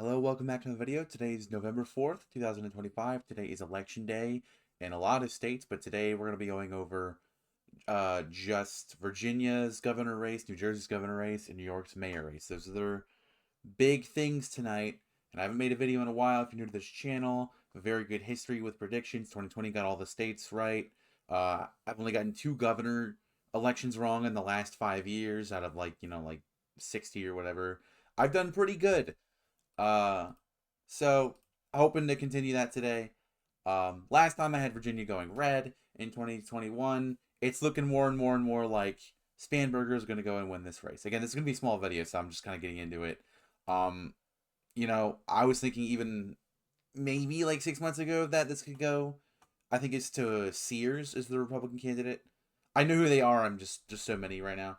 Hello, welcome back to the video. Today is November 4th, 2025. Today is election day in a lot of states, but today we're going to be going over just Virginia's governor race, New Jersey's governor race, and New York's mayor race. Those are the big things tonight, and I haven't made a video in a while. If you're new to this channel, a very good history with predictions. 2020 got all the states right. I've only gotten 2 governor elections wrong in the last 5 years out of like 60 or whatever. I've done pretty good. Uh, so hoping to continue that today. Last time I had Virginia going red in 2021. It's looking more and more and more like Spanberger is going to go and win this race. Again, this is going to be a small video, so I'm just kind of getting into it. Um, I was thinking even maybe like 6 months ago that this could go. I think it's to Sears is the Republican candidate. I know who they are. I'm just so many right now.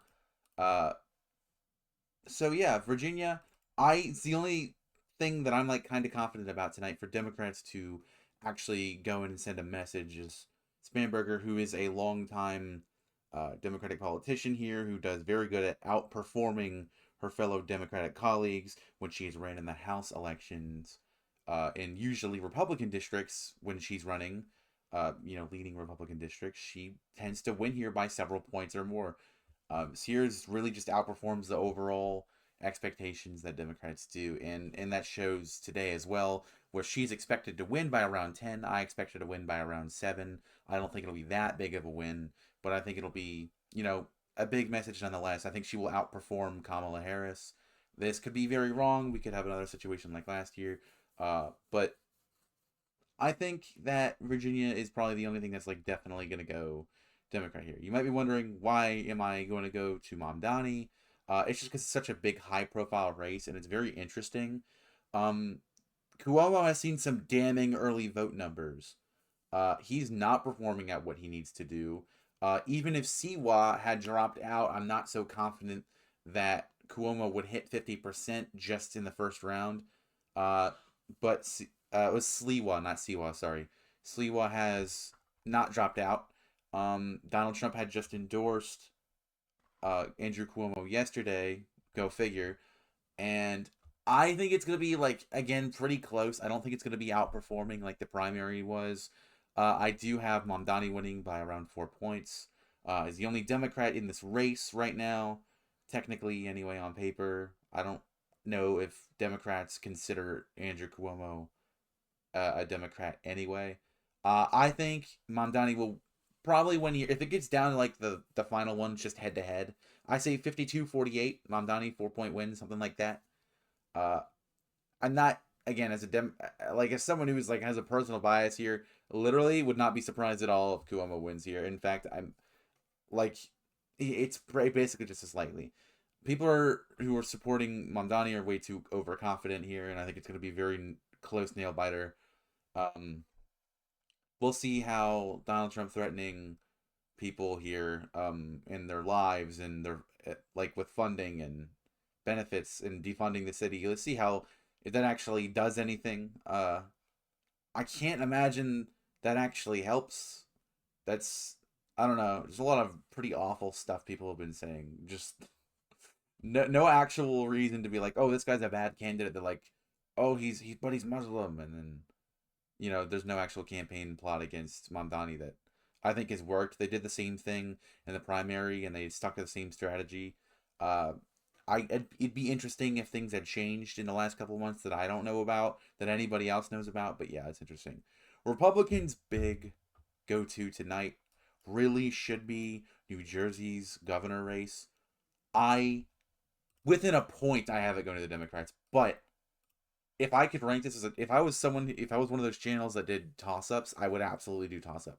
Uh, so yeah, Virginia. It's the only thing that I'm like kind of confident about tonight for Democrats to actually go in and send a message is Spanberger, who is a longtime Democratic politician here, who does very good at outperforming her fellow Democratic colleagues when she's ran in the House elections, in usually Republican districts when she's running, leading Republican districts. She tends to win here by several points or more. Sears really just outperforms the overall expectations that Democrats do, and that shows today as well, where she's expected to win by around 10. I expect her to win by around 7. I don't think it'll be that big of a win, but I think it'll be, a big message nonetheless. I think she will outperform Kamala Harris. This could be very wrong. We could have another situation like last year, but I think that Virginia is probably the only thing that's like definitely going to go Democrat here. You might be wondering, why am I going to go to Mamdani? It's just because it's such a big, high-profile race, and it's very interesting. Um, Cuomo has seen some damning early vote numbers. He's not performing at what he needs to do. Even if Siwa had dropped out, I'm not so confident that Cuomo would hit 50% just in the first round. Uh, but it was Sliwa, not Siwa, sorry. Sliwa has not dropped out. Donald Trump had just endorsed Andrew Cuomo yesterday. Go figure. And I think it's going to be, like, again, pretty close. I don't think it's going to be outperforming like the primary was. I do have Mamdani winning by around 4 points. Is the only Democrat in this race right now, technically, anyway, on paper. I don't know if Democrats consider Andrew Cuomo a Democrat anyway. I think Mamdani will probably win here. If it gets down to like the final one, just head to head, I say 52-48. Mamdani 4-point win, something like that. Uh, I'm not, again, as as someone who's like has a personal bias here, literally would not be surprised at all if Cuomo wins here. In fact, I'm like, it's basically just a slightly. People who are supporting Mamdani are way too overconfident here, and I think it's going to be a very close nail biter. Um, we'll see how Donald Trump threatening people here in their lives and their like with funding and benefits and defunding the city. Let's see how if that actually does anything. I can't imagine that actually helps. That's I don't know. There's a lot of pretty awful stuff people have been saying. Just no actual reason to be like, oh, this guy's a bad candidate. They're like, oh, he's Muslim, and then there's no actual campaign plot against Mamdani that I think has worked. They did the same thing in the primary, and they stuck to the same strategy. Uh, it'd be interesting if things had changed in the last couple of months that I don't know about, that anybody else knows about. But yeah, it's interesting. Republicans' big go-to tonight really should be New Jersey's governor race. I Within a point, I have it going to the Democrats, but if I could rank this if I was one of those channels that did toss ups, I would absolutely do toss up.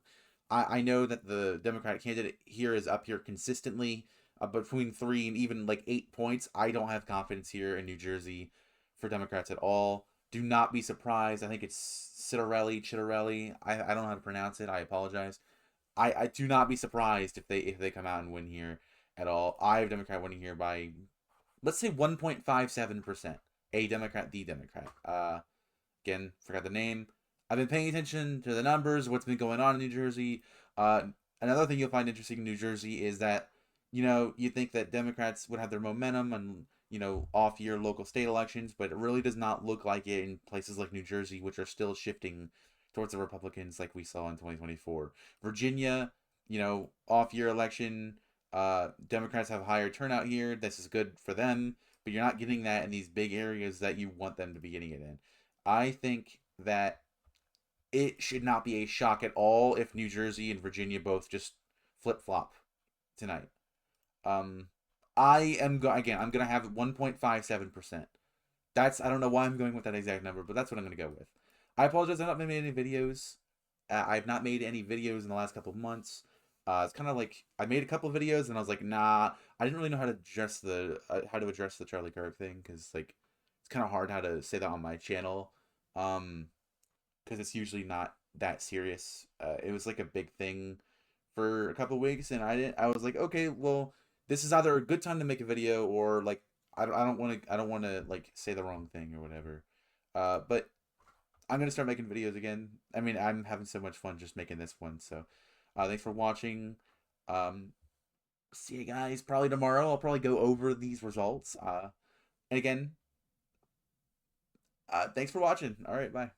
I know that the Democratic candidate here is up here consistently, between 3 and even like 8 points. I don't have confidence here in New Jersey for Democrats at all. Do not be surprised. I think it's Citarelli. I don't know how to pronounce it. I apologize. I do not be surprised if they come out and win here at all. I have Democrat winning here by, let's say, 1.57%. A Democrat, the Democrat. Again, forgot the name. I've been paying attention to the numbers, what's been going on in New Jersey. Another thing you'll find interesting in New Jersey is that, you think that Democrats would have their momentum and off year local state elections, but it really does not look like it in places like New Jersey, which are still shifting towards the Republicans like we saw in 2024. Virginia, off year election, Democrats have higher turnout here. This is good for them, but you're not getting that in these big areas that you want them to be getting it in. I think that it should not be a shock at all if New Jersey and Virginia both just flip flop tonight. Um, again. I'm gonna have 1.57%. I don't know why I'm going with that exact number, but that's what I'm gonna go with. I apologize. I've not made any videos. I've not made any videos in the last couple of months. It's kind of like I made a couple of videos and I was like, nah, I didn't really know how to address the Charlie Kirk thing because like it's kind of hard how to say that on my channel. Um, because it's usually not that serious. It was like a big thing for a couple of weeks, and I didn't. I was like, okay, well, this is either a good time to make a video or like I don't want to like say the wrong thing or whatever. But I'm gonna start making videos again. I mean, I'm having so much fun just making this one. So, thanks for watching. Um, See you guys probably tomorrow. I'll probably go over these results. And again, thanks for watching. All right, bye.